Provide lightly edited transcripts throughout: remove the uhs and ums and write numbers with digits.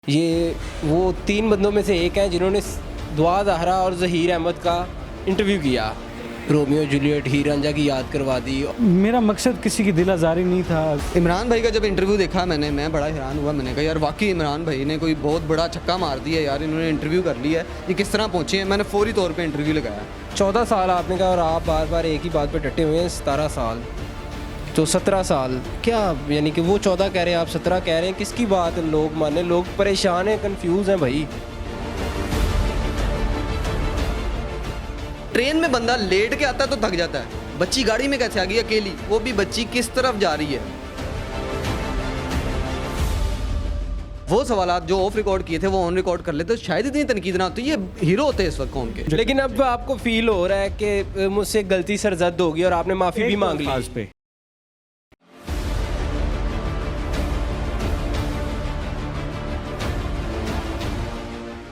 ये वो 3 बंदों में से एक हैं जिन्होंने दुआ ज़हरा और ज़हीर अहमद का इंटरव्यू किया। रोमियो जूलियट हीर रांझा की याद करवा दी। मेरा मकसद किसी की दिलाजारी नहीं था। इमरान भाई का जब इंटरव्यू देखा मैं बड़ा हैरान हुआ। मैंने कहा यार वाकई इमरान भाई ने कोई बहुत बड़ा छक्का मार दिया यार, इन्होंने इंटरव्यू कर लिया है, ये किस तरह पहुँचे हैं। मैंने फौरी तौर पे इंटरव्यू लगाया। 14 साल आपने कहा और आप बार बार एक ही बात पर डटे हुए हैं। 17 साल तो 17 साल क्या, यानी कि वो 14 कह रहे हैं, आप 17 कह रहे हैं। किसकी बात लोग माने? लोग परेशान हैं, कंफ्यूज हैं भाई। ट्रेन में बंदा लेट के आता है तो थक जाता है, बच्ची गाड़ी में कैसे आ गई अकेली, वो भी बच्ची किस तरफ जा रही है। वो सवालात जो ऑफ रिकॉर्ड किए थे वो ऑन रिकॉर्ड कर लेते तो शायद इतनी तनकीद ना होती। ये हीरो होते हैं इस वक्त कौम के। लेकिन अब आपको फील हो रहा है कि मुझसे गलती सरजद होगी और आपने माफ़ी भी मांग ली। पे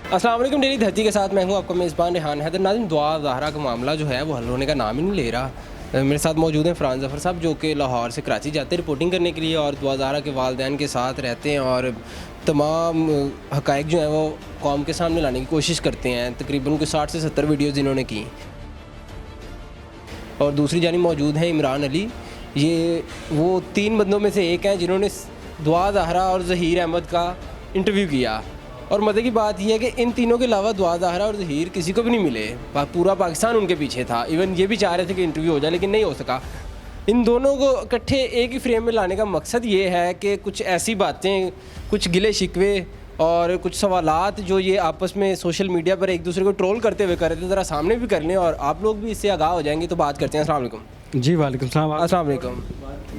अस्सलाम वालेकुम, डेली धरती के साथ मैं हूं आपका मेज़बान रेहान हैदर। नाज़रीन, दुआ ज़हरा का मामला जो है वो हल होने का नाम ही नहीं ले रहा। मेरे साथ मौजूद हैं फ़रहान ज़फ़र साहब, जो कि लाहौर से कराची जाते हैं रिपोर्टिंग करने के लिए और दुआ ज़हरा के वालिदैन के साथ रहते हैं और तमाम हक़ाइक़ जो हैं वो कौम के सामने लाने की कोशिश करते हैं। तकरीबन उनके 60 से 70 वीडियोज़ इन्होंने की। और दूसरी जानिब मौजूद हैं इमरान अली। ये वो 3 बंदों में से एक हैं जिन्होंने दुआ ज़हरा और ज़हीर अहमद का इंटरव्यू किया। और मज़े की बात यह है कि इन तीनों के अलावा दुआ ज़हरा और ज़हीर किसी को भी नहीं मिले। पूरा पाकिस्तान उनके पीछे था। इवन ये भी चाह रहे थे कि इंटरव्यू हो जाए, लेकिन नहीं हो सका। इन दोनों को इकट्ठे एक ही फ्रेम में लाने का मकसद ये है कि कुछ ऐसी बातें, कुछ गिले शिकवे और कुछ सवालात जो ये आपस में सोशल मीडिया पर एक दूसरे को ट्रोल करते हुए कर रहे थे, ज़रा सामने भी कर लें और आप लोग भी इससे आगाह हो जाएंगे। तो बात करते हैं। अस्सलाम वालेकुम। जी वालेकुम सलाम। अस्सलाम वालेकुम।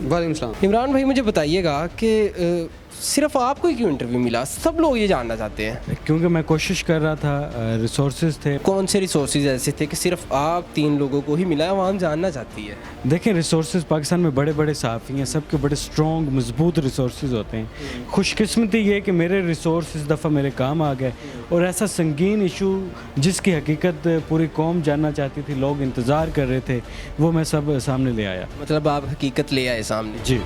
वालेकुम सलाम। इमरान भाई, मुझे बताइएगा कि सिर्फ आपको ही क्यों इंटरव्यू मिला? सब लोग ये जानना चाहते हैं। क्योंकि मैं कोशिश कर रहा था, रिसोर्सेज थे। कौन से रिसोर्सेज ऐसे थे कि सिर्फ आप 3 लोगों को ही मिला है? आवाम जानना चाहती है। देखें, रिसोर्सेज पाकिस्तान में बड़े बड़े सहाफ़ी हैं, सबके बड़े स्ट्रॉन्ग मजबूत रिसोर्सेज होते हैं। खुशकिस्मती ये है कि मेरे रिसोर्स इस दफ़ा मेरे काम आ गए और ऐसा संगीन इशू जिसकी हकीकत पूरी कौम जानना चाहती थी, लोग इंतज़ार कर रहे थे, वो मैं सब सामने ले आया। मतलब आप हकीकत ले आए सामने। जी।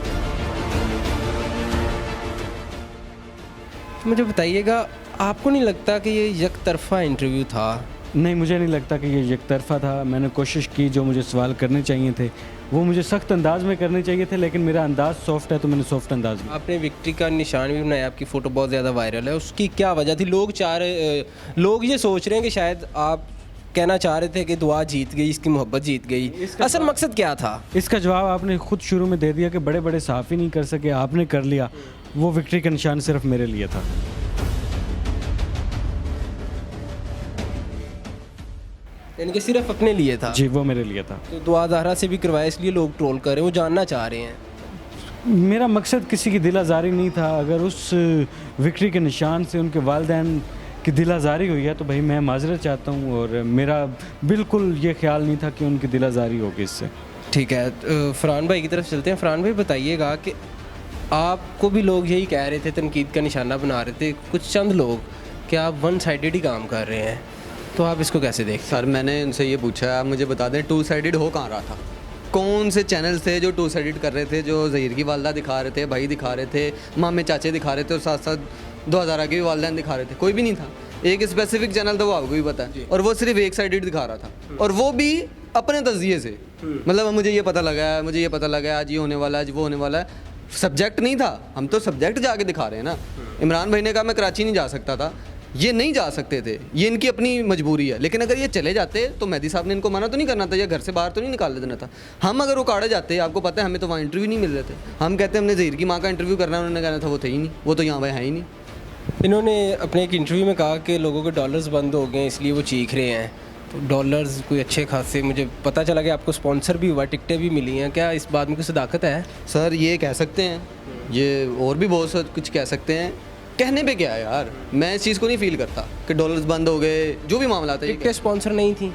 मुझे बताइएगा, आपको नहीं लगता कि ये एक तरफ़ा इंटरव्यू था? नहीं, मुझे नहीं लगता कि ये एक तरफ़ा था। मैंने कोशिश की, जो मुझे सवाल करने चाहिए थे वो मुझे सख्त अंदाज में करने चाहिए थे, लेकिन मेरा अंदाज़ सॉफ्ट है तो मैंने सॉफ्ट अंदाज में। आपने विक्ट्री का निशान भी बनाया, आपकी फ़ोटो बहुत ज़्यादा वायरल है। उसकी क्या वजह थी? लोग ये सोच रहे हैं कि शायद आप कहना चाह रहे थे कि दुआ जीत गई, इसकी मोहब्बत जीत गई। असल मकसद क्या था? इसका जवाब आपने खुद शुरू में दे दिया कि बड़े बड़े सहाफ़ी नहीं कर सके, आपने कर लिया। वो विक्ट्री का निशान सिर्फ मेरे लिए था। यानी कि सिर्फ अपने लिए था? जी, वो मेरे लिए था। तो दुआ ज़हरा से भी करवाया, इसलिए लोग ट्रोल कर रहे हैं, वो जानना चाह रहे हैं। मेरा मकसद किसी की दिलाजारी नहीं था। अगर उस विक्ट्री के निशान से उनके वालिदैन की दिलाजारी हुई है तो भाई मैं माजरत चाहता हूँ, और मेरा बिल्कुल ये ख्याल नहीं था कि उनकी दिलाजारी होगी इससे। ठीक है, फ़रहान भाई की तरफ चलते हैं। फ़रहान भाई, बताइएगा कि आपको भी लोग यही कह रहे थे, तनकीद का निशाना बना रहे थे कुछ चंद लोग, कि आप वन साइडेड ही काम कर रहे हैं, तो आप इसको कैसे देखते? सर मैंने उनसे ये पूछा, आप मुझे बता दें 2 साइडेड हो कहाँ रहा था? कौन से चैनल थे जो 2 साइडेड कर रहे थे? जो ज़हीर की वालदा दिखा रहे थे, भाई दिखा रहे थे, मामे चाचे दिखा रहे थे और साथ साथ दुआ ज़हरा के भी वालिदैन दिखा रहे थे? कोई भी नहीं था। एक स्पेसिफिक चैनल था, वो आपको भी पता है, और वो सिर्फ एक साइडेड दिखा रहा था, और वो भी अपने तज़िये से। मतलब मुझे ये पता लगा है, मुझे ये पता लगा है, आज ये होने वाला है, आज वो होने वाला है। सब्जेक्ट नहीं था, हम तो सब्जेक्ट जाके दिखा रहे हैं ना। इमरान भाई ने कहा मैं कराची नहीं जा सकता था, ये नहीं जा सकते थे, ये इनकी अपनी मजबूरी है। लेकिन अगर ये चले जाते तो मेहदी साहब ने इनको मना तो नहीं करना था, या घर से बाहर तो नहीं निकाल देना था। हम अगर उकाड़े जाते, आपको पता है हमें तो वहाँ इंटरव्यू नहीं मिल रहे थे। हम कहते हमने ज़हीर की माँ का इंटरव्यू करना है, उन्होंने कहना था वो थे ही नहीं, वो तो यहाँ वह है ही नहीं। इन्होंने अपने एक इंटरव्यू में कहा कि लोगों के डॉलर्स बंद हो गए इसलिए वो चीख रहे हैं। तो डॉलर्स कोई अच्छे खासे, मुझे पता चला कि आपको स्पॉन्सर भी हुआ, टिकटें भी मिली हैं। क्या इस बात में कोई सदाकत है? सर ये कह सकते हैं, ये और भी बहुत सा कुछ कह सकते हैं। कहने पे क्या है यार, मैं इस चीज़ को नहीं फील करता कि डॉलर्स बंद हो गए, जो भी मामला था। टिकटें स्पॉन्सर नहीं थी?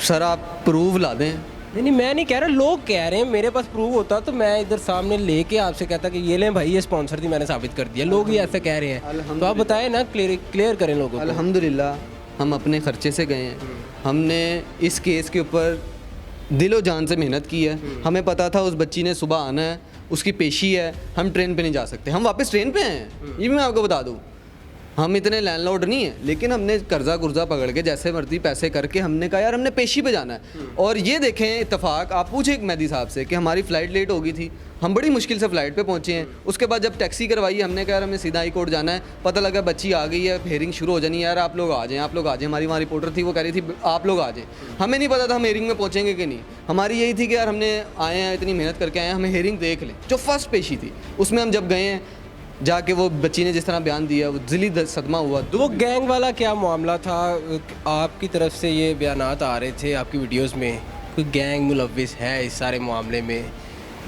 सर आप प्रूफ ला दें। नहीं, मैं नहीं कह रहा, लोग कह रहे हैं। मेरे पास प्रूफ होता तो मैं इधर सामने लेके आपसे कहता कि ये लें भाई, ये स्पॉन्सर थी, मैंने साबित कर दिया। लोग ही ऐसा कह रहे हैं, तो आप बताएं ना, क्लियर करें लोगों को। अल्हम्दुलिल्लाह हम अपने ख़र्चे से गए हैं। हमने इस केस के ऊपर दिलो जान से मेहनत की है। हमें पता था उस बच्ची ने सुबह आना है, उसकी पेशी है, हम ट्रेन पे नहीं जा सकते। हम वापस ट्रेन पे हैं, ये भी मैं आपको बता दूँ। हम इतने लैंडलॉर्ड नहीं है, लेकिन हमने कर्जा कुर्जा पकड़ के जैसे मर्जी पैसे करके हमने कहा यार हमने पेशी पे जाना है। और ये देखें इत्तेफाक, आप पूछे मेहदी साहब से कि हमारी फ़्लाइट लेट हो गई थी, हम बड़ी मुश्किल से फ़्लाइट पे पहुंचे हैं। उसके बाद जब टैक्सी करवाई हमने कहा यार हमें सीधा हाई कोर्ट जाना है, पता लगा बच्ची आ गई है, हेयरिंग शुरू हो जानी है, यार आप लोग आ जाएं, आप लोग आ जाएं। हमारी वहाँ रिपोर्टर थी, वो कह रही थी आप लोग आ जाएं। हमें नहीं पता था हम हेयरिंग में पहुँचेंगे कि नहीं। हमारी यही थी कि यार हमने आए हैं, इतनी मेहनत करके आए हैं, हमें हेयरिंग देख लें। जो फर्स्ट पेशी थी उसमें हम जब गए हैं, जाके वो बच्ची ने जिस तरह बयान दिया, वो दिली सदमा हुआ। वो गैंग वाला क्या मामला था? आपकी तरफ से ये बयानात आ रहे थे आपकी वीडियोस में, कोई गैंग मुलव्विस है इस सारे मामले में,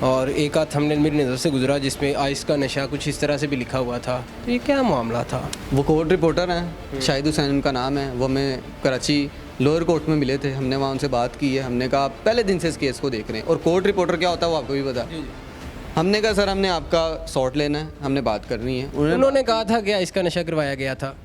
और एक आध हमने मेरी नज़र से गुजरा जिसमें आइस का नशा कुछ इस तरह से भी लिखा हुआ था। तो ये क्या मामला था? वो कोर्ट रिपोर्टर हैं, शाहिद हुसैन उनका नाम है। वो हमें कराची लोअर कोर्ट में मिले थे, हमने वहाँ उनसे बात की है। हमने कहा पहले दिन से इस केस को देख रहे हैं, और कोर्ट रिपोर्टर क्या होता है वो आपको भी पता है। हमने कहा सर हमने आपका सॉर्ट लेना है, हमने बात करनी है। उन्होंने कहा था क्या इसका नशा करवाया गया था?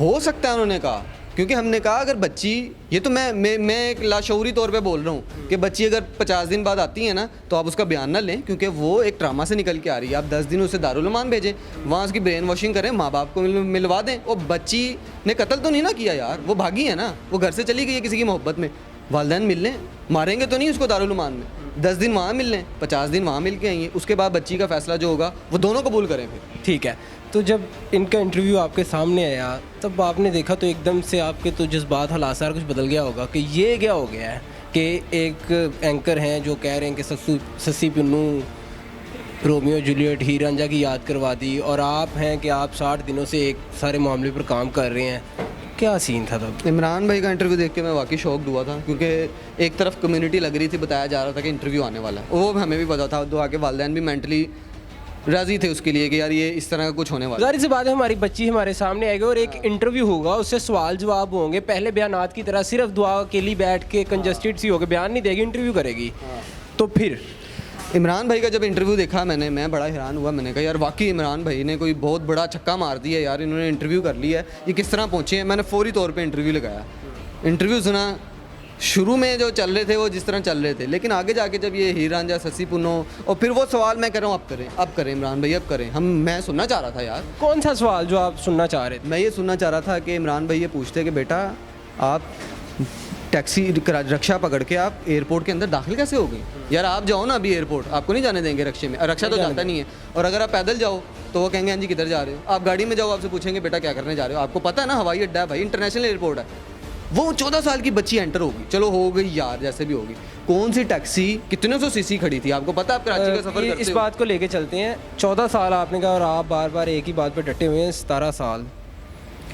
हो सकता है उन्होंने कहा, क्योंकि हमने कहा अगर बच्ची, ये तो मैं एक लाशऊरी तौर पे बोल रहा हूँ कि बच्ची अगर 50 दिन बाद आती है ना तो आप उसका बयान ना लें, क्योंकि वो एक ट्रामा से निकल के आ रही है। आप 10 दिन उसे दारुल उमान भेजें, वहाँ उसकी ब्रेन वॉशिंग करें, माँ बाप को मिलवा दें। और बच्ची ने कत्ल तो नहीं ना किया यार, वो भागी है ना, वो घर से चली गई है किसी की मोहब्बत में। वालिदैन मिल लें, मारेंगे तो नहीं उसको दारुल उमान में। 10 दिन वहाँ मिल लें, 50 दिन वहाँ मिल के आएंगे, उसके बाद बच्ची का फैसला जो होगा वो दोनों कबूल करें फिर। ठीक है, तो जब इनका इंटरव्यू आपके सामने आया तब आपने देखा तो एकदम से आपके तो जज्बात हालात सारा कुछ बदल गया होगा कि ये क्या हो गया है कि एक एंकर हैं जो कह रहे हैं कि सस्सी पुन्नू रोमियो जूलियट हीर रांझा की याद करवा दी, और आप हैं कि आप 60 दिनों से एक सारे मामले पर काम कर रहे हैं। क्या सीन था तब? इमरान भाई का इंटरव्यू देख के मैं वाकई शॉक्ड हुआ था, क्योंकि एक तरफ कम्युनिटी लग रही थी, बताया जा रहा था कि इंटरव्यू आने वाला है, वो हमें भी पता था। दुआ के वालिदैन भी मेंटली राज़ी थे उसके लिए कि यार ये इस तरह का कुछ होने वाला है। जाहिर सी बात है हमारी बच्ची हमारे सामने आएगी और एक इंटरव्यू होगा, उससे सवाल जवाब होंगे। पहले बयानात की तरह सिर्फ दुआ अकेली बैठ के कंजस्टेड सी होकर बयान नहीं देगी, इंटरव्यू करेगी। तो फिर इमरान भाई का जब इंटरव्यू देखा मैं बड़ा हैरान हुआ। मैंने कहा यार वाकई इमरान भाई ने कोई बहुत बड़ा छक्का मार दिया यार, इन्होंने इंटरव्यू कर लिया है, ये किस तरह पहुँचे हैं। मैंने फौरी तौर पे इंटरव्यू लगाया, इंटरव्यू सुना। शुरू में जो चल रहे थे वो जिस तरह चल रहे थे, लेकिन आगे जाके जब ये हीर रांझा, सस्सी पुन्नो, और फिर वो सवाल मैं कह रहा हूँ अब करें इमरान भाई, अब करें। मैं सुनना चाह रहा था यार। कौन सा सवाल जो आप सुनना चाह रहे थे? मैं ये सुनना चाह रहा था कि इमरान भाई ये पूछते कि बेटा आप टैक्सी रक्षा पकड़ के आप एयरपोर्ट के अंदर दाखिल कैसे हो गए? यार आप जाओ ना अभी एयरपोर्ट, आपको नहीं जाने देंगे रक्षा में, रक्षा तो जाता नहीं है। और अगर आप पैदल जाओ तो वो कहेंगे हाँ जी किधर जा रहे हो। आप गाड़ी में जाओ, आपसे पूछेंगे बेटा क्या करने जा रहे हो, आपको पता है ना हवाई अड्डा है भाई, इंटरनेशनल एयरपोर्ट है। वो 14 साल की बच्ची एंटर होगी, चलो हो गई यार जैसे भी होगी, कौन सी टैक्सी कितने सौ सीसी खड़ी थी, आपको पता है? आप कराची का सफर करते इस हो। बात को लेके चलते हैं। 14 साल आपने कहा और आप बार बार एक ही बात पे डटे हुए हैं। 17 साल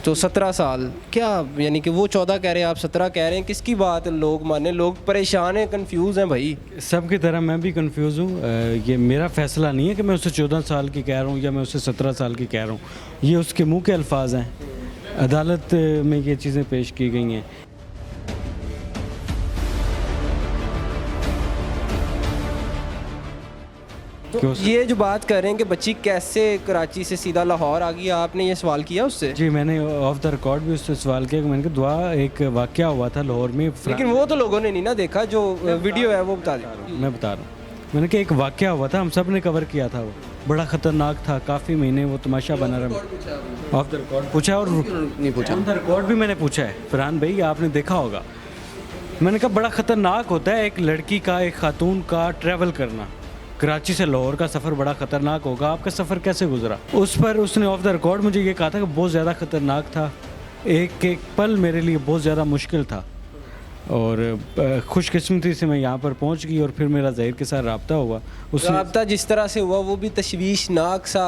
तो 17 साल क्या, यानी कि वो 14 कह रहे हैं, आप 17 कह रहे हैं। किसकी बात लोग माने? लोग परेशान हैं, कंफ्यूज हैं भाई। सब की तरह मैं भी कंफ्यूज हूँ। ये मेरा फैसला नहीं है कि मैं उसे 14 साल की कह रहा हूँ या मैं उसे 17 साल की कह रहा हूँ, ये उसके मुंह के अल्फाज हैं। अदालत में ये चीज़ें पेश की गई हैं। तो ये जो बात कर रहे हैं कि बच्ची कैसे कराची से सीधा लाहौर आ गई, आपने ये सवाल किया उससे? जी मैंने ऑफ द रिकॉर्ड भी उससे सवाल किया कि मैंने कहा दुआ एक वाक़या हुआ था लाहौर में, लेकिन वो तो लोगों ने नहीं ना देखा, जो वीडियो है वो बता दें। मैं बता रहा हूँ। मैंने कहा एक वाक़या हुआ था, हम सब ने कवर किया था, वो बड़ा ख़तरनाक था, काफ़ी महीने वो तमाशा बना रहा। ऑफ द रिकॉर्ड पूछा और नहीं पूछा, ऑन द रिकॉर्ड भी मैंने पूछा है। फरहान भाई आपने देखा होगा, मैंने कहा बड़ा ख़तरनाक होता है एक लड़की का, एक खातून का ट्रैवल करना। कराची से लाहौर का सफ़र बड़ा ख़तरनाक होगा, आपका सफ़र कैसे गुजरा? उस पर उसने ऑफ द रिकॉर्ड मुझे ये कहा था कि बहुत ज़्यादा ख़तरनाक था, एक एक पल मेरे लिए बहुत ज़्यादा मुश्किल था, और खुशकिस्मती से मैं यहाँ पर पहुँच गई और फिर मेरा ज़हीर के साथ रब्ता हुआ। उस रब्ता जिस तरह से हुआ वो भी तशवीशनाक सा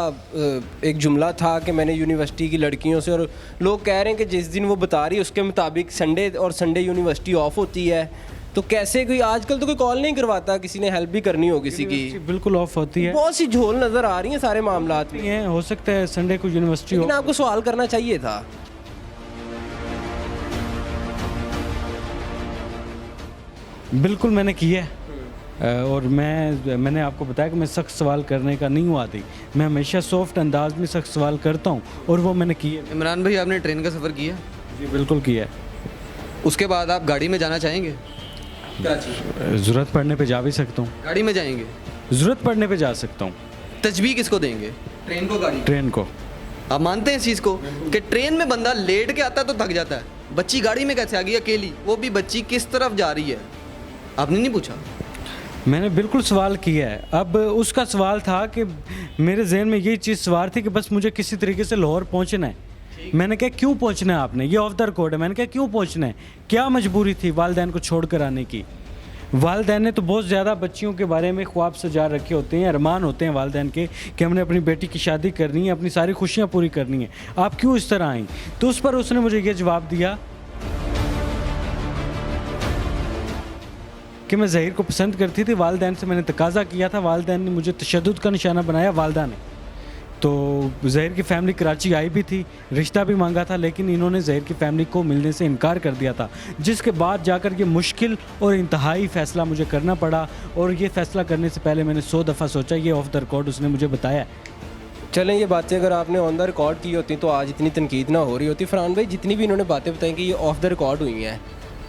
एक जुमला था कि मैंने यूनिवर्सिटी की लड़कियों से, और लोग कह रहे हैं कि जिस दिन वो बता रही है उसके मुताबिक संडे और संडे यूनिवर्सिटी ऑफ होती है। तो कैसे कोई आजकल तो कोई कॉल नहीं करवाता, किसी ने हेल्प भी करनी हो किसी की, बिल्कुल ऑफ होती है। बहुत सी झोल नज़र आ रही है सारे मामलात में। हैं, हो सकता है संडे को यूनिवर्सिटी हो। लेकिन आपको सवाल करना चाहिए था। बिल्कुल मैंने किया है, और मैंने आपको बताया कि मैं सख्त सवाल करने का नहीं हुआ थी, मैं हमेशा सॉफ्ट अंदाज में सख्त सवाल करता हूँ, और वो मैंने किया। इमरान भाई आपने ट्रेन का सफ़र किया? जी बिल्कुल किया है। उसके बाद आप गाड़ी में जाना चाहेंगे? ज़रूरत पड़ने पे जा भी सकता हूँ, गाड़ी में जाएंगे? ज़रूरत पड़ने पे जा सकता हूँ। तजबीह किसको देंगे, ट्रेन को गाड़ी? ट्रेन को। आप मानते हैं इस चीज़ को कि ट्रेन में बंदा लेट के आता है तो थक जाता है, बच्ची गाड़ी में कैसे आ गई अकेली, वो भी बच्ची किस तरफ जा रही है? आपने नहीं पूछा? मैंने बिल्कुल सवाल किया है। अब उसका सवाल था कि मेरे जहन में यही चीज़ सवार थी कि बस मुझे किसी तरीके से लाहौर पहुंचना है। मैंने कहा क्यों पहुंचना है आपने, ये ऑफ द रिकॉर्ड है। मैंने कहा क्यों पहुंचना है, क्या मजबूरी थी वालिदैन को छोड़ कर आने की? वालिदैन ने तो बहुत ज़्यादा बच्चियों के बारे में ख्वाब सजा रखे होते हैं, अरमान होते हैं वालिदैन के कि हमने अपनी बेटी की शादी करनी है, अपनी सारी खुशियाँ पूरी करनी है, आप क्यों इस तरह आई? तो उस पर उसने मुझे ये जवाब दिया कि मैं ज़हीर को पसंद करती थी। वालिदैन से मैंने तकाजा किया था, वालिदैन ने मुझे तशद्दुद का निशाना बनाया, वालिदा ने। तो ज़हीर की फ़ैमिली कराची आई भी थी, रिश्ता भी मांगा था, लेकिन इन्होंने ज़हीर की फ़ैमिली को मिलने से इनकार कर दिया था, जिसके बाद जाकर ये मुश्किल और इंतहाई फ़ैसला मुझे करना पड़ा। और ये फ़ैसला करने से पहले मैंने 100 दफ़ा सोचा, ये ऑफ द रिकॉर्ड उसने मुझे बताया। चलें, ये बातें अगर आपने ऑन द रिकॉर्ड की होती तो आज इतनी तनकीद ना हो रही होती। फरहान भाई, जितनी भी इन्होंने बातें बताई कि ये ऑफ द रिकॉर्ड हुई हैं,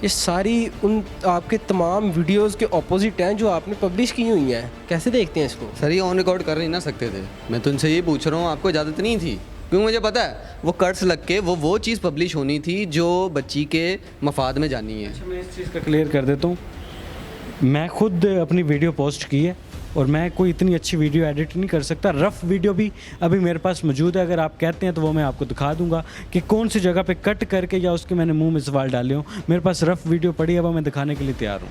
ये सारी उन आपके तमाम वीडियोस के ऑपोजिट हैं जो आपने पब्लिश की हुई हैं। कैसे देखते हैं इसको? सर ये ऑन रिकॉर्ड कर नहीं ना सकते थे, मैं तो उनसे ये पूछ रहा हूँ, आपको इजाज़त नहीं थी? क्योंकि मुझे पता है वो कट्स लग के वो चीज़ पब्लिश होनी थी जो बच्ची के मफाद में जानी है। अच्छा, मैं इस चीज़ का क्लियर कर देता हूँ। मैं खुद अपनी वीडियो पोस्ट की है और मैं कोई इतनी अच्छी वीडियो एडिट नहीं कर सकता। रफ़ वीडियो भी अभी मेरे पास मौजूद है, अगर आप कहते हैं तो वो मैं आपको दिखा दूंगा कि कौन सी जगह पे कट करके या उसके मैंने मुंह में सवाल डाले हों। मेरे पास रफ़ वीडियो पड़ी है, वो मैं दिखाने के लिए तैयार हूँ।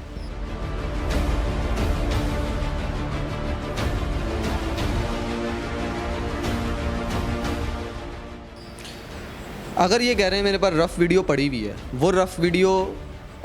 अगर ये कह रहे हैं मेरे पास रफ़ वीडियो पड़ी हुई है, वो रफ़ वीडियो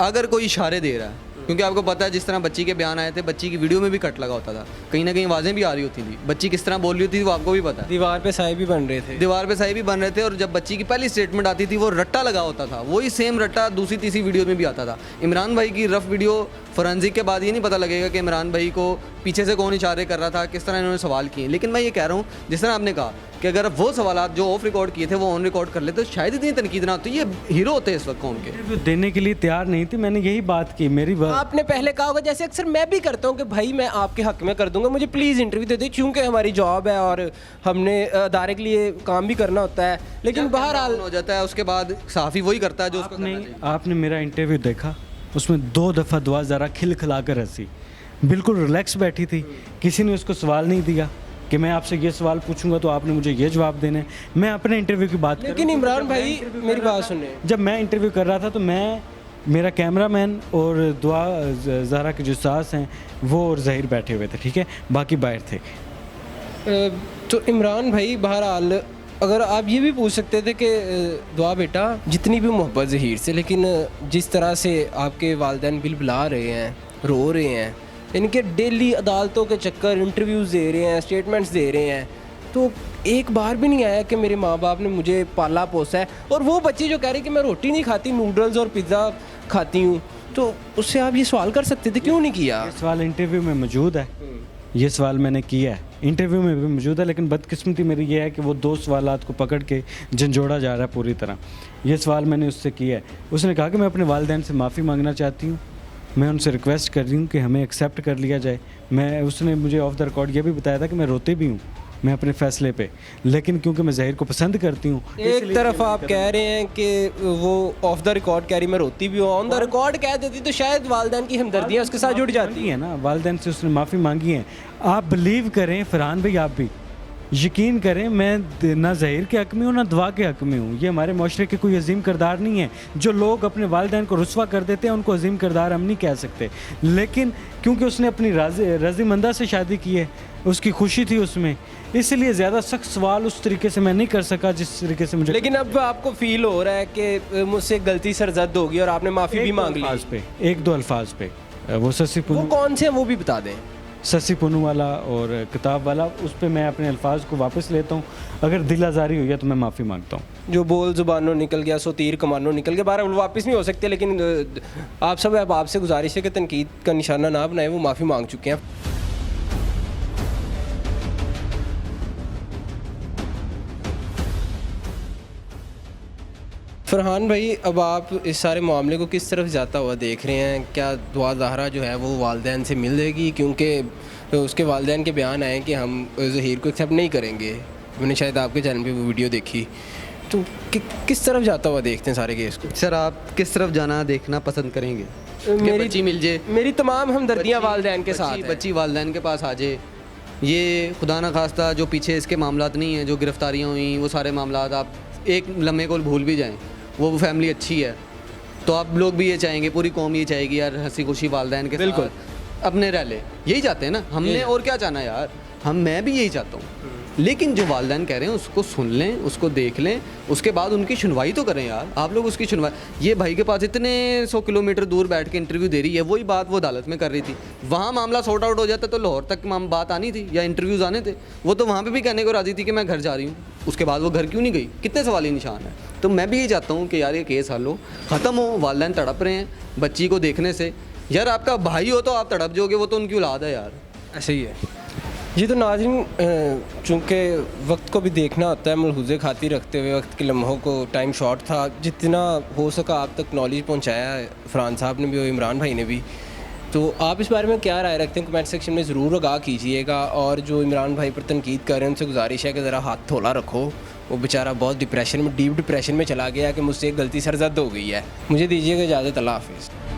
अगर कोई इशारे दे रहा है, क्योंकि आपको पता है जिस तरह बच्ची के बयान आए थे, बच्ची की वीडियो में भी कट लगा होता था, कहीं ना कहीं आवाज़ें भी आ रही होती थी, बच्ची किस तरह बोल रही होती थी वो आपको भी पता है। दीवार पे साए भी बन रहे थे, दीवार पे साए भी बन रहे थे, और जब बच्ची की पहली स्टेटमेंट आती थी वो रट्टा लगा होता था, वही सेम रट्टा दूसरी तीसरी वीडियो में भी आता था। इमरान भाई की रफ़ वीडियो फोरेंसिक के बाद ये नहीं पता लगेगा कि इमरान भाई को पीछे से कौन इशारे कर रहा था, किस तरह इन्होंने सवाल किए। लेकिन मैं ये कह रहा हूँ, जिस तरह आपने कहा कि अगर वो सवाल जो ऑफ रिकॉर्ड किए थे वो ऑन रिकॉर्ड कर लेते तो शायद इतनी तनकीद ना होती। ये हीरो होते इस वक्त कौन के? इंटरव्यू देने के लिए तैयार नहीं थी, मैंने यही बात की। मेरी बात आपने पहले कहा होगा, जैसे अक्सर मैं भी करता हूँ कि भाई मैं आपके हक में कर दूंगा, मुझे प्लीज़ इंटरव्यू दे दे, क्योंकि हमारी जॉब है और हमने अदारे के लिए काम भी करना होता है। लेकिन बहरहाल हो जाता है, उसके बाद सहाफ़ी वही करता है जो उसको करना चाहिए। आपने मेरा इंटरव्यू देखा, उसमें 2 दफ़ा दुआ ज़रा खिलखिला कर हंसी, बिल्कुल रिलैक्स बैठी थी, किसी ने उसको सवाल नहीं दिया कि मैं आपसे ये सवाल पूछूंगा तो आपने मुझे ये जवाब देना है। मैं अपने इंटरव्यू की बात लेकिन इमरान भाई मेरी बात सुने, जब मैं इंटरव्यू कर रहा था तो मैं, मेरा कैमरामैन और दुआ ज़हरा के जो सास हैं वो और ज़हीर बैठे हुए थे, ठीक है, बाकी बाहर थे। तो इमरान भाई बहरहाल अगर आप ये भी पूछ सकते थे कि दुआ बेटा जितनी भी मोहब्बत ज़हीर से, लेकिन जिस तरह से आपके वालिदैन बिल बुला रहे हैं, रो रहे हैं, इनके डेली अदालतों के चक्कर, इंटरव्यूज़ दे रहे हैं, स्टेटमेंट्स दे रहे हैं, तो एक बार भी नहीं आया कि मेरे माँ बाप ने मुझे पाला पोसा है। और वो बच्ची जो कह रही कि मैं रोटी नहीं खाती, नूडल्स और पिज़्ज़ा खाती हूँ, तो उससे आप ये सवाल कर सकते थे, क्यों नहीं किया? ये सवाल इंटरव्यू में मौजूद है, ये सवाल मैंने किया है, इंटरव्यू में भी मौजूद है, लेकिन बदकिस्मती मेरी ये है कि वो 2 सवालात को पकड़ के झंझोड़ा जा रहा है पूरी तरह। ये सवाल मैंने उससे किया है, उसने कहा कि मैं अपने वालिदैन से माफ़ी मांगना चाहती हूँ, मैं उनसे रिक्वेस्ट कर रही हूँ कि हमें एक्सेप्ट कर लिया जाए। उसने मुझे ऑफ द रिकॉर्ड ये भी बताया था कि मैं रोती भी हूँ मैं अपने फ़ैसले पे, लेकिन क्योंकि मैं ज़हीर को पसंद करती हूँ। एक तरफ आप कह रहे हैं कि वो ऑफ द रिकॉर्ड कह रही मैं रोती भी हूँ, ऑन द रिकॉर्ड कह देती तो शायद वालिदैन की हमदर्दियाँ उसके साथ जुड़ जाती है ना, वालिदैन से उसने माफ़ी मांगी है। आप बिलीव करें फरहान भाई, आप भी यकीन करें, मैं ना ज़हीर के हक़ में हूँ ना दुआ के हक़ में हूँ। ये हमारे माशरे के कोई अजीम किरदार नहीं है। जो लोग अपने वालिदैन को रुस्वा कर देते हैं उनको अजीम किरदार हम नहीं कह सकते, लेकिन क्योंकि उसने अपनी रज़ीमंदा से शादी की है, उसकी खुशी थी उसमें, इसलिए ज़्यादा सख्त सवाल उस तरीके से मैं नहीं कर सका जिस तरीके से मुझे। लेकिन अब आपको फील हो रहा है कि मुझसे गलती सरजद होगी और आपने माफ़ी भी मांग ली? 1-2 अल्फाज पे वो ससी वो कौन से हैं वो भी बता दें। ससी पुनू वाला और किताब वाला, उस पर मैं अपने अल्फाज को वापस लेता हूँ। अगर दिल आज़ारी हुई है तो मैं माफ़ी मांगता हूँ। जो बोल ज़ुबानों निकल गया सो तीर कमानों निकल गया, बारह वापस नहीं हो सकते, लेकिन आप सब अब आपसे गुजारिश है कि तनकीद का निशाना ना बनाए, वो माफ़ी मांग चुके हैं। फरहान भाई, अब आप इस सारे मामले को किस तरफ जाता हुआ देख रहे हैं? क्या दुआ ज़हरा जो है वो वालदैन से मिलेगी? क्योंकि उसके वालदैन के बयान आए कि हम ज़हीर को एक्सेप्ट नहीं करेंगे। मैंने शायद आपके चैनल पे वो वीडियो देखी। तो किस तरफ जाता हुआ देखते हैं सारे केस को? सर आप किस तरफ जाना देखना पसंद करेंगे? कि बच्ची मिल जाए, मेरी तमाम हमदर्दियाँ वालदैन के साथ हैं। बच्ची वालदैन के पास आ जाए। ये खुदा ना खास्ता जो पीछे इसके मामलात नहीं हैं, जो गिरफ्तारियाँ हुई, वो सारे मामलात आप एक लम्हे को भूल भी जाएं, वो फैमिली अच्छी है। तो आप लोग भी ये चाहेंगे, पूरी कौम ये चाहेगी यार हंसी खुशी वालदैन के बिल्कुल साथ अपने रह ले। यही चाहते हैं ना हमने, और क्या चाहना यार, मैं भी यही चाहता हूँ। लेकिन जो वालदैन कह रहे हैं उसको सुन लें, उसको देख लें, उसके बाद उनकी सुनवाई तो करें यार। आप लोग उसकी सुनवाई, ये भाई के पास इतने 100 किलोमीटर दूर बैठ के इंटरव्यू दे रही है, वही बात वो अदालत में कर रही थी। वहाँ मामला सॉर्ट आउट हो जाता तो लाहौर तक बात आनी थी या इंटरव्यूज़ आने थे। वो तो वहाँ पे भी कहने को राजी थी कि मैं घर जा रही हूँ। उसके बाद वो घर क्यों नहीं गई? कितने सवाली निशान है। तो मैं भी ये चाहता हूँ कि यार ये केस हल हो, ख़त्म हो। वालदैन तड़प रहे हैं बच्ची को देखने से। यार आपका भाई हो तो आप तड़प जाओगे, वो तो उनकी औलाद है यार। ऐसे ही है जी। तो नाज़रीन, चूँकि वक्त को भी देखना होता है, मलहूज़े खातिर रखते हुए वक्त के लम्हों को, टाइम शॉर्ट था, जितना हो सका आप तक नॉलेज पहुँचाया है फरहान साहब ने भी और इमरान भाई ने भी। तो आप इस बारे में क्या राय रखते हैं? कमेंट सेक्शन में ज़रूर आगाह कीजिएगा। और जो इमरान भाई पर तनकीद कर रहे हैं उनसे गुजारिश है कि ज़रा हाथ थोड़ा रखो। वो बेचारा बहुत डिप्रेशन में, डीप डिप्रेशन में चला गया कि मुझसे एक गलती सरजद हो गई है। मुझे दीजिएगा इजाज़त। अल्लाह हाफ़िज़।